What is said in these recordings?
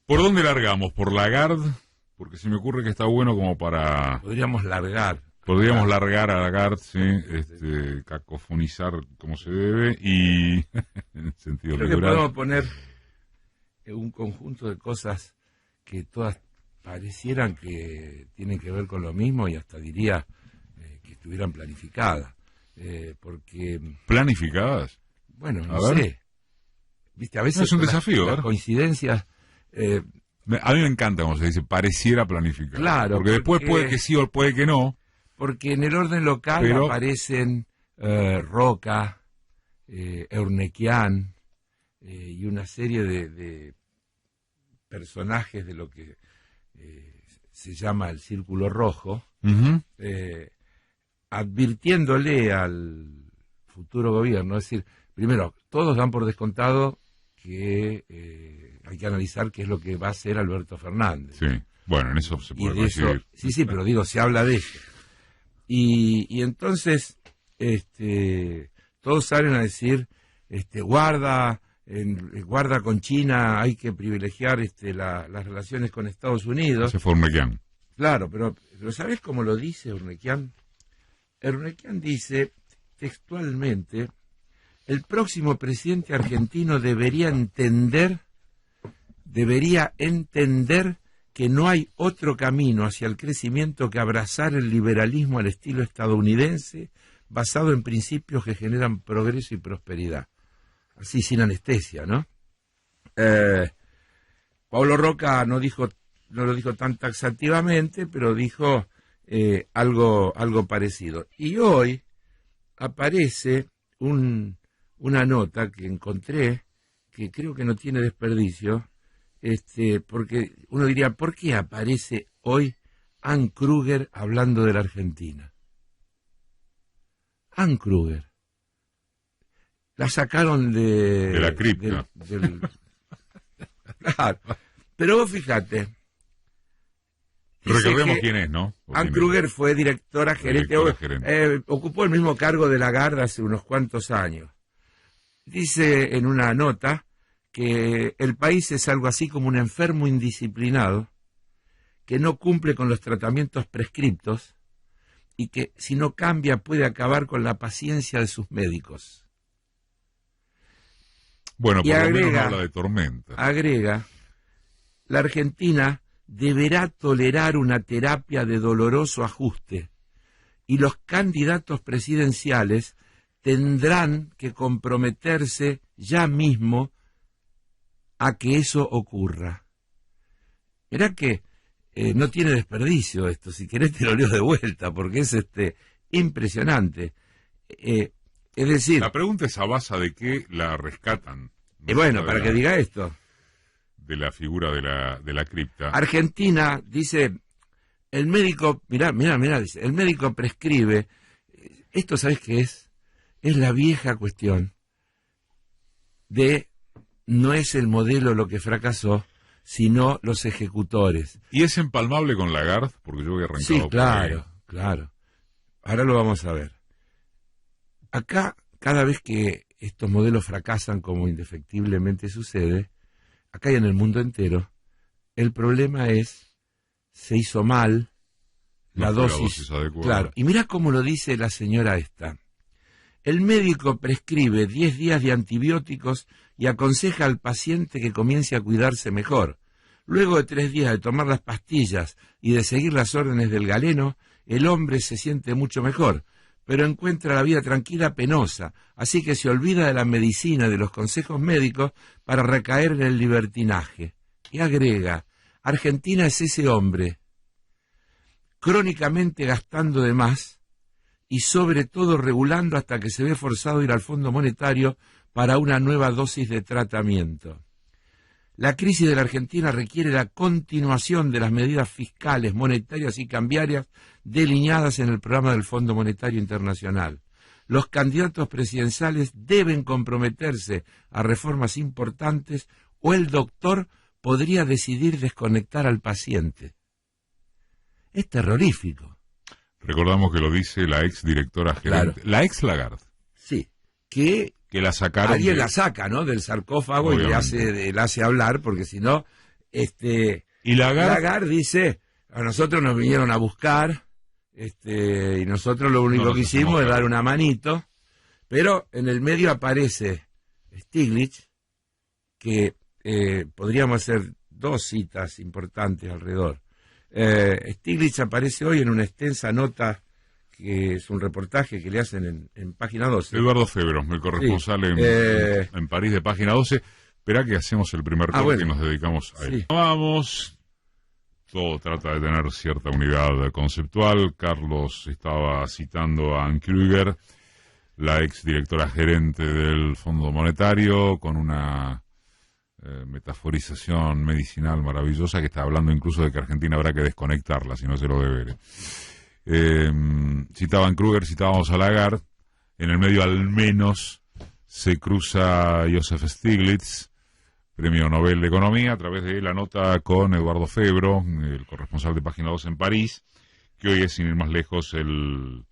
¿Por dónde largamos? ¿Por Lagarde? Porque se me ocurre que está bueno como para... Podríamos largar a Lagarde, sí, cacofonizar como se debe y en el sentido Creo que literal. podemos poner un conjunto de cosas que todas parecieran que tienen que ver con lo mismo y hasta diría que estuvieran planificadas. Porque... ¿Planificadas? Bueno, A no ver. sé. Viste, a veces es un desafío, las coincidencias... a mí me encanta cuando se dice pareciera planificado. Claro. Porque después puede que sí o puede que no. Porque en el orden local aparecen Roca, Eurnequian y una serie de personajes de lo que se llama el Círculo Rojo, advirtiéndole al futuro gobierno, es decir, primero, todos dan por descontado que hay que analizar qué es lo que va a hacer Alberto Fernández. Sí, bueno, en eso se puede coincidir. Sí, pero digo, se habla de eso. Y entonces todos salen a decir, guarda con China, hay que privilegiar las relaciones con Estados Unidos. Ese fue Eurnequian. Claro, pero ¿sabés cómo lo dice Eurnequian? Eurnequian dice textualmente: el próximo presidente argentino debería entender que no hay otro camino hacia el crecimiento que abrazar el liberalismo al estilo estadounidense, basado en principios que generan progreso y prosperidad. Así, sin anestesia, ¿no? Pablo Roca no lo dijo tan taxativamente, pero dijo algo parecido. Y hoy aparece una nota que encontré, que creo que no tiene desperdicio, porque uno diría, ¿por qué aparece hoy Ann Kruger hablando de la Argentina? Ann Kruger. La sacaron de la cripta. Claro. Pero vos fíjate. Recordemos quién es, ¿no? Ann Kruger fue directora gerente. Ocupó el mismo cargo de Lagarde hace unos cuantos años. Dice en una nota que el país es algo así como un enfermo indisciplinado que no cumple con los tratamientos prescriptos y que si no cambia puede acabar con la paciencia de sus médicos. Bueno, y por lo menos no habla de tormenta. Agrega, la Argentina deberá tolerar una terapia de doloroso ajuste y los candidatos presidenciales tendrán que comprometerse ya mismo a que eso ocurra. Mirá que no tiene desperdicio esto, si querés te lo leo de vuelta, porque es impresionante. Es decir... La pregunta es a base de qué la rescatan. Bueno, para que diga esto. De la figura de la cripta. Argentina, dice, el médico, mirá, dice, el médico prescribe, esto ¿sabés qué es? Es la vieja cuestión de no es el modelo lo que fracasó, sino los ejecutores. ¿Y es empalmable con Lagarde? Porque yo voy arrancado. Sí, claro. Ahora lo vamos a ver. Acá, cada vez que estos modelos fracasan, como indefectiblemente sucede, acá y en el mundo entero, el problema es, se hizo mal la dosis adecuada. Claro, y mirá cómo lo dice la señora esta. El médico prescribe 10 días de antibióticos y aconseja al paciente que comience a cuidarse mejor. Luego de 3 días de tomar las pastillas y de seguir las órdenes del galeno, el hombre se siente mucho mejor, pero encuentra la vida tranquila penosa, así que se olvida de la medicina y de los consejos médicos para recaer en el libertinaje. Y agrega, Argentina es ese hombre, crónicamente gastando de más y sobre todo regulando hasta que se ve forzado a ir al Fondo Monetario para una nueva dosis de tratamiento. La crisis de la Argentina requiere la continuación de las medidas fiscales, monetarias y cambiarias delineadas en el programa del Fondo Monetario Internacional. Los candidatos presidenciales deben comprometerse a reformas importantes o el doctor podría decidir desconectar al paciente. Es terrorífico. Recordamos que lo dice la ex directora gerente, la ex Lagarde. Sí, que la sacaron. Alguien la saca, ¿no? Del sarcófago. Obviamente. Y le hace hablar, porque si no, Y Lagarde dice, a nosotros nos vinieron a buscar, y nosotros lo único que hicimos es dar una manito, pero en el medio aparece Stiglitz, que podríamos hacer dos citas importantes alrededor. Stiglitz aparece hoy en una extensa nota, que es un reportaje que le hacen en Página 12. Eduardo Febro, el corresponsal sí. en París de Página 12. Espera que hacemos el primer corte bueno. y nos dedicamos a él. Sí. Vamos. Todo trata de tener cierta unidad conceptual. Carlos estaba citando a Anne Krüger, la exdirectora gerente del Fondo Monetario, con una metaforización medicinal maravillosa, que está hablando incluso de que Argentina habrá que desconectarla, si no se lo debe. Citaban Krüger, citábamos a Lagarde. En el medio al menos se cruza Joseph Stiglitz, Premio Nobel de Economía, a través de la nota con Eduardo Febro, el corresponsal de Página 2 en París, que hoy es, sin ir más lejos, el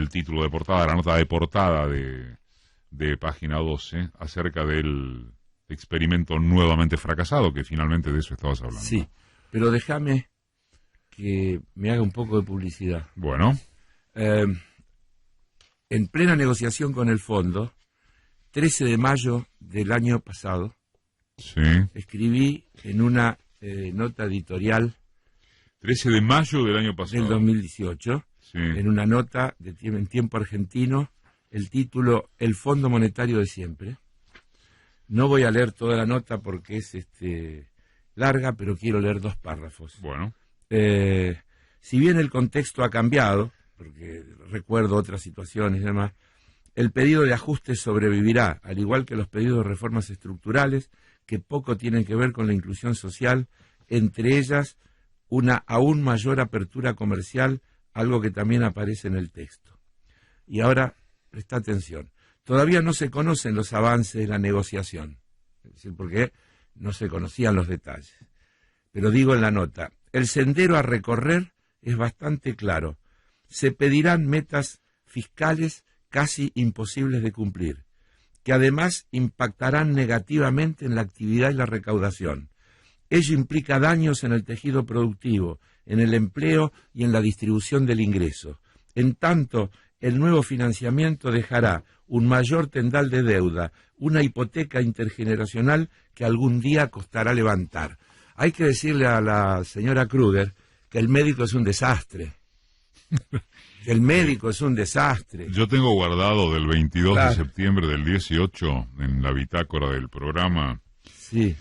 título de portada, la nota de portada de Página 12, acerca del experimento nuevamente fracasado, que finalmente de eso estabas hablando. Sí, pero déjame que me haga un poco de publicidad. Bueno. En plena negociación con el fondo, 13 de mayo del año pasado, sí, escribí en una nota editorial 13 de mayo del año pasado. Del 2018, sí, en una nota en Tiempo Argentino, el título El Fondo Monetario de Siempre. No voy a leer toda la nota porque es larga, pero quiero leer 2 párrafos. Bueno. Si bien el contexto ha cambiado, porque recuerdo otras situaciones y demás, el pedido de ajuste sobrevivirá, al igual que los pedidos de reformas estructurales que poco tienen que ver con la inclusión social, entre ellas una aún mayor apertura comercial, algo que también aparece en el texto. Y ahora, presta atención, todavía no se conocen los avances de la negociación, es decir, porque no se conocían los detalles. Pero digo en la nota, el sendero a recorrer es bastante claro. Se pedirán metas fiscales casi imposibles de cumplir, que además impactarán negativamente en la actividad y la recaudación. Ello implica daños en el tejido productivo, en el empleo y en la distribución del ingreso. En tanto, el nuevo financiamiento dejará un mayor tendal de deuda, una hipoteca intergeneracional que algún día costará levantar. Hay que decirle a la señora Krüger que el médico es un desastre. El médico es un desastre. Yo tengo guardado del 22 claro. de septiembre del 18 en la bitácora del programa. Sí.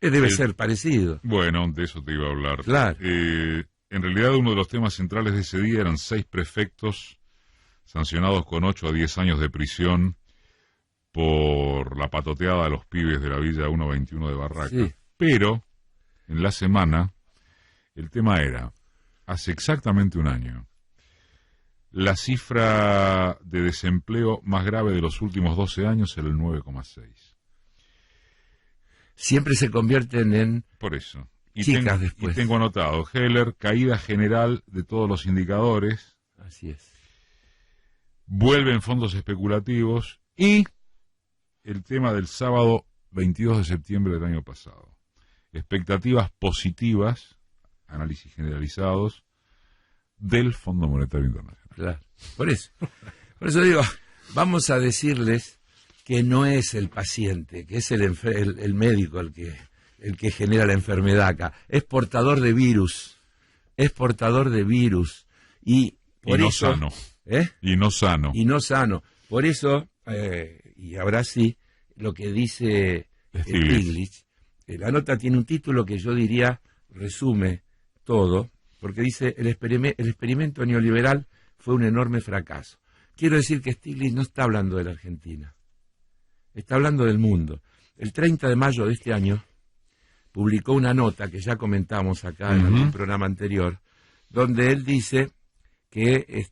Debe ser parecido. Bueno, de eso te iba a hablar. Claro. En realidad uno de los temas centrales de ese día eran 6 prefectos sancionados con 8 a 10 años de prisión por la patoteada de los pibes de la Villa 121 de Barraca. Sí. Pero, en la semana, el tema era, hace exactamente un año, la cifra de desempleo más grave de los últimos 12 años era el 9,6. Siempre se convierten en por eso. chicas después. Y tengo anotado, Heller, caída general de todos los indicadores. Así es. Vuelven fondos especulativos y el tema del sábado 22 de septiembre del año pasado. Expectativas positivas, análisis generalizados, del Fondo Monetario Internacional. Claro. Por eso digo, vamos a decirles que no es el paciente, que es el médico el que genera la enfermedad acá. Es portador de virus. Y por no eso, sano. ¿eh? Y no sano. Y no sano. Por eso, y ahora sí, lo que dice Stiglitz, la nota tiene un título que yo diría resume todo, porque dice, el experimento neoliberal fue un enorme fracaso. Quiero decir que Stiglitz no está hablando de la Argentina, está hablando del mundo. El 30 de mayo de este año publicó una nota que ya comentamos acá en algún programa anterior, donde él dice que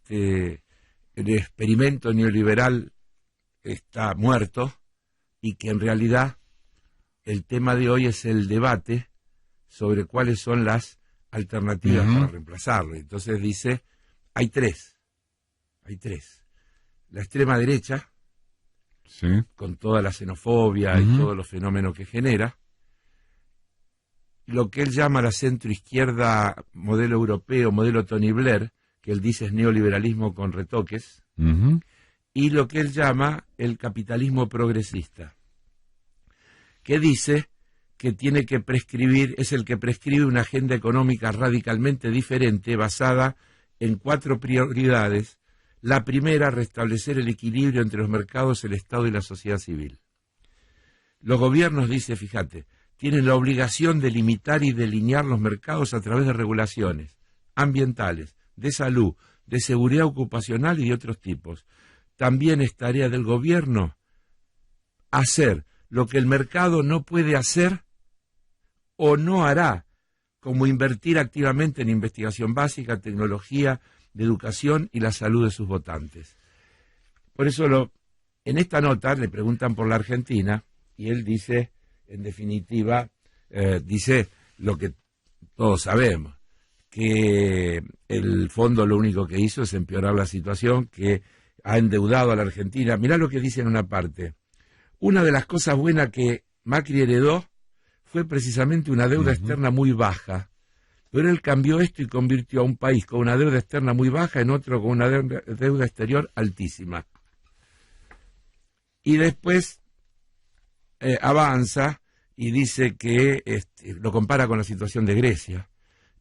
el experimento neoliberal está muerto y que en realidad el tema de hoy es el debate sobre cuáles son las alternativas para reemplazarlo. Entonces dice, hay tres. La extrema derecha, sí, con toda la xenofobia y todos los fenómenos que genera. lo que él llama la centroizquierda, modelo europeo, modelo Tony Blair, que él dice es neoliberalismo con retoques, y lo que él llama el capitalismo progresista, que dice que tiene que prescribir, es el que prescribe una agenda económica radicalmente diferente, basada en 4 prioridades. La primera, restablecer el equilibrio entre los mercados, el Estado y la sociedad civil. Los gobiernos, dice, fíjate, tienen la obligación de limitar y delinear los mercados a través de regulaciones ambientales, de salud, de seguridad ocupacional y de otros tipos. También es tarea del gobierno hacer lo que el mercado no puede hacer o no hará, como invertir activamente en investigación básica, tecnología, de educación y la salud de sus votantes. Por eso en esta nota le preguntan por la Argentina y él dice, en definitiva, dice lo que todos sabemos, que el fondo lo único que hizo es empeorar la situación, que ha endeudado a la Argentina. Mirá lo que dice en una parte. Una de las cosas buenas que Macri heredó fue precisamente una deuda externa muy baja, pero él cambió esto y convirtió a un país con una deuda externa muy baja en otro con una deuda exterior altísima. Y después avanza y dice que lo compara con la situación de Grecia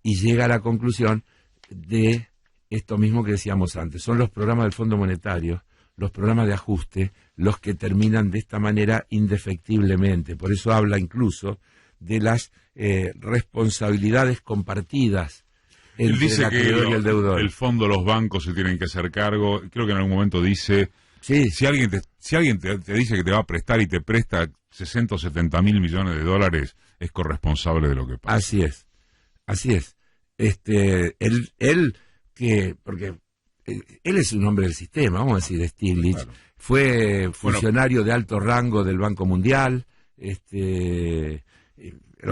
y llega a la conclusión de esto mismo que decíamos antes. Son los programas del Fondo Monetario, los programas de ajuste, los que terminan de esta manera indefectiblemente. Por eso habla incluso de las responsabilidades compartidas entre el acreedor y el deudor. El fondo, los bancos se tienen que hacer cargo. Creo que en algún momento dice, sí, si alguien te dice que te va a prestar y te presta 60 o 70 mil millones de dólares, es corresponsable de lo que pasa. Así es, así es. Porque él es un hombre del sistema, vamos a decir, de Stiglitz, claro. Fue funcionario de alto rango del Banco Mundial. Lo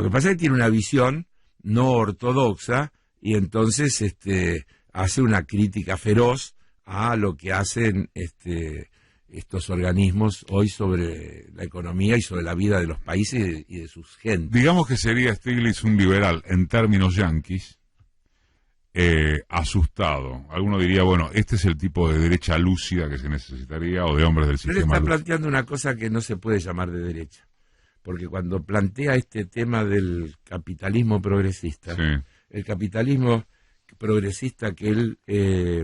que pasa es que tiene una visión no ortodoxa y entonces hace una crítica feroz a lo que hacen estos organismos hoy sobre la economía y sobre la vida de los países y de sus gentes. Digamos que sería Stiglitz un liberal en términos yanquis, asustado. Alguno diría, bueno, este es el tipo de derecha lúcida que se necesitaría, o de hombres del sistema. Pero él está lúcido. planteando una cosa que no se puede llamar de derecha, porque cuando plantea este tema del capitalismo progresista, sí, el capitalismo progresista que él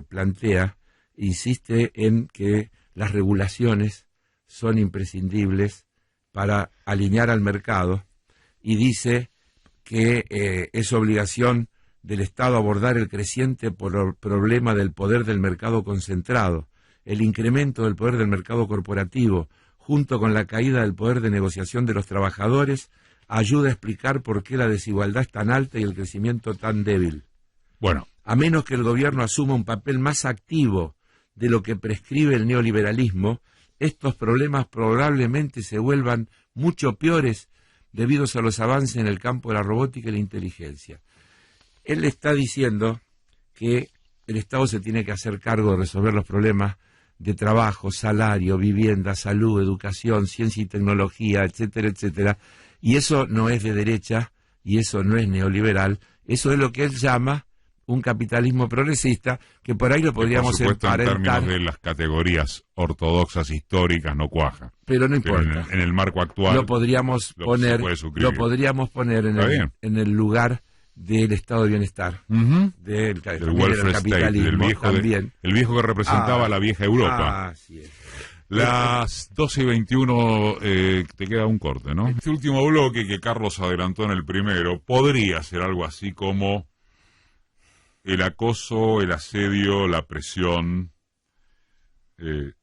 plantea insiste en que las regulaciones son imprescindibles para alinear al mercado y dice que es obligación del Estado abordar el creciente problema del poder del mercado concentrado, el incremento del poder del mercado corporativo, junto con la caída del poder de negociación de los trabajadores, ayuda a explicar por qué la desigualdad es tan alta y el crecimiento tan débil. Bueno, a menos que el gobierno asuma un papel más activo de lo que prescribe el neoliberalismo, estos problemas probablemente se vuelvan mucho peores debido a los avances en el campo de la robótica y la inteligencia. Él está diciendo que el Estado se tiene que hacer cargo de resolver los problemas de trabajo, salario, vivienda, salud, educación, ciencia y tecnología, etcétera, etcétera. Y eso no es de derecha y eso no es neoliberal. Eso es lo que él llama un capitalismo progresista, que por ahí lo podríamos emparentar. En términos de las categorías ortodoxas históricas no cuaja. Pero no importa. Pero en el marco actual lo podríamos poner en el lugar del estado de bienestar, del welfare capitalismo, state, el viejo que representaba la vieja Europa. Así es. Las 12:21, te queda un corte, ¿no? Este último bloque que Carlos adelantó en el primero podría ser algo así como el acoso, el asedio, la presión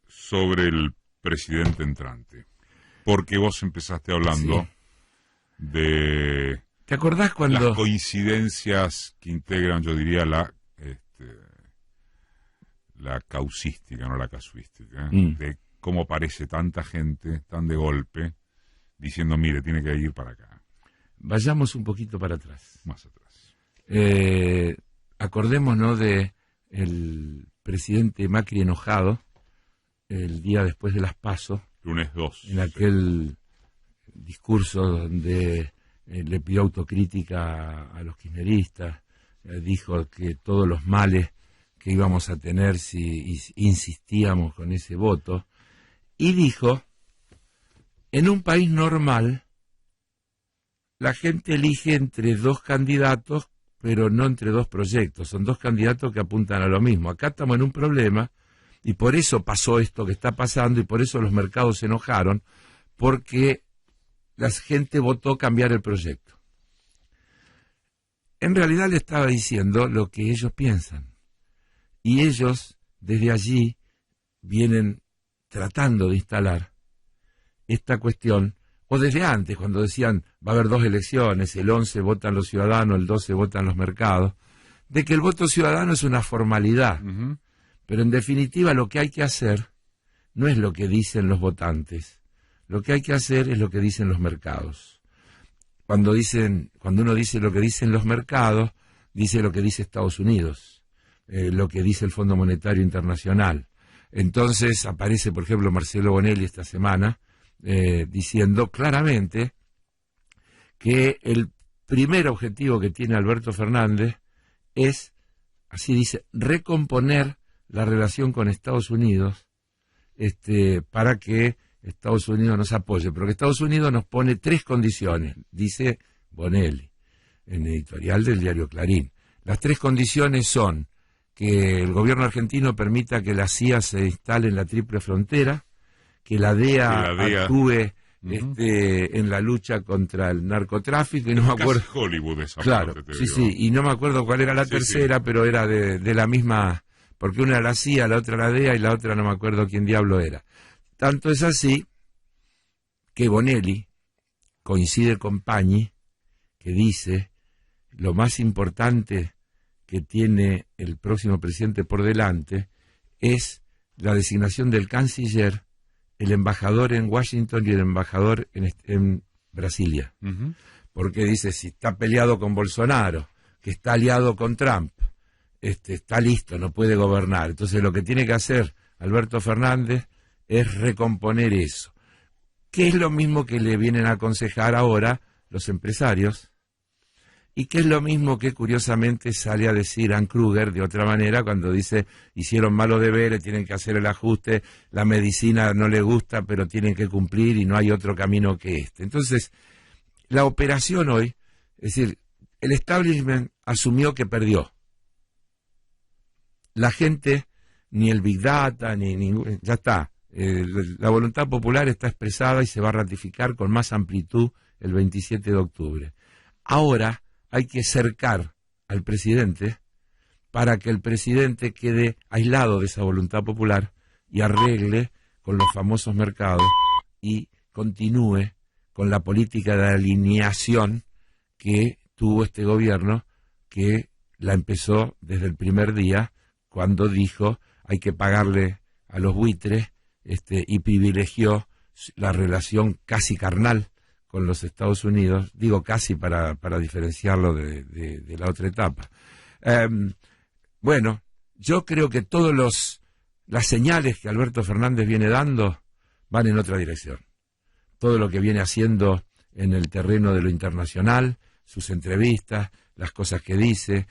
sobre el presidente entrante. Porque vos empezaste hablando de... ¿Te acordás cuando...? Las coincidencias que integran, yo diría, la causística, no la casuística, de cómo aparece tanta gente, tan de golpe, diciendo, mire, tiene que ir para acá. Vayamos un poquito para atrás. Más atrás. Acordémonos de el presidente Macri enojado, el día después de las PASO. Lunes 2. En aquel discurso donde le pidió autocrítica a los kirchneristas, dijo que todos los males que íbamos a tener si insistíamos con ese voto, y dijo, en un país normal, la gente elige entre dos candidatos, pero no entre dos proyectos, son dos candidatos que apuntan a lo mismo. Acá estamos en un problema, y por eso pasó esto que está pasando, y por eso los mercados se enojaron, porque la gente votó cambiar el proyecto. En realidad le estaba diciendo lo que ellos piensan, y ellos desde allí vienen tratando de instalar esta cuestión, o desde antes, cuando decían va a haber dos elecciones, el 11 votan los ciudadanos, el 12 votan los mercados, de que el voto ciudadano es una formalidad, pero en definitiva lo que hay que hacer no es lo que dicen los votantes, lo que hay que hacer es lo que dicen los mercados. Cuando uno dice lo que dicen los mercados, dice lo que dice Estados Unidos, lo que dice el Fondo Monetario Internacional. Entonces aparece, por ejemplo, Marcelo Bonelli esta semana, diciendo claramente que el primer objetivo que tiene Alberto Fernández es, así dice, recomponer la relación con Estados Unidos, para que Estados Unidos nos apoye, pero que Estados Unidos nos pone 3 condiciones, dice Bonelli, en el editorial del diario Clarín. Las 3 condiciones son que el gobierno argentino permita que la CIA se instale en la triple frontera, que la DEA actúe en la lucha contra el narcotráfico, y no me acuerdo. Casi Hollywood esa claro, parte, sí, sí, y no me acuerdo cuál era la tercera, pero era de la misma, porque una era la CIA, la otra la DEA, y la otra no me acuerdo quién diablo era. Tanto es así que Bonelli coincide con Pañi, que dice lo más importante que tiene el próximo presidente por delante es la designación del canciller, el embajador en Washington y el embajador en Brasilia. Porque dice, si está peleado con Bolsonaro, que está aliado con Trump, está listo, no puede gobernar. Entonces lo que tiene que hacer Alberto Fernández es recomponer eso, que es lo mismo que le vienen a aconsejar ahora los empresarios, y que es lo mismo que curiosamente sale a decir Ann Kruger de otra manera cuando dice, hicieron malos deberes, tienen que hacer el ajuste, la medicina no le gusta, pero tienen que cumplir y no hay otro camino que este. Entonces, la operación hoy, es decir, el establishment asumió que perdió. La gente, ni el Big Data, ni ningún, ya está. La voluntad popular está expresada y se va a ratificar con más amplitud el 27 de octubre. Ahora hay que cercar al presidente para que el presidente quede aislado de esa voluntad popular y arregle con los famosos mercados y continúe con la política de alineación que tuvo este gobierno, que la empezó desde el primer día cuando dijo hay que pagarle a los buitres, y privilegió la relación casi carnal con los Estados Unidos, digo casi para diferenciarlo de la otra etapa. Bueno, yo creo que todas las señales que Alberto Fernández viene dando van en otra dirección. Todo lo que viene haciendo en el terreno de lo internacional, sus entrevistas, las cosas que dice,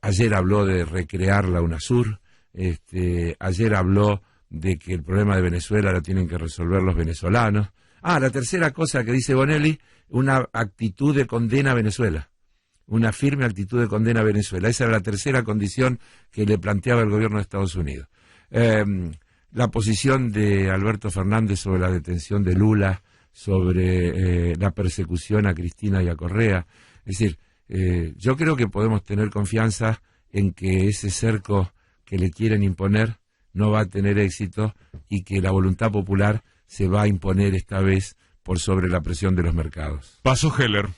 ayer habló de recrear la UNASUR, ayer habló de que el problema de Venezuela lo tienen que resolver los venezolanos. La tercera cosa que dice Bonelli, una actitud de condena a Venezuela, una firme actitud de condena a Venezuela. Esa era la tercera condición que le planteaba el gobierno de Estados Unidos. La posición de Alberto Fernández sobre la detención de Lula, sobre la persecución a Cristina y a Correa. Es decir, yo creo que podemos tener confianza en que ese cerco que le quieren imponer no va a tener éxito y que la voluntad popular se va a imponer esta vez por sobre la presión de los mercados. Paso Heller.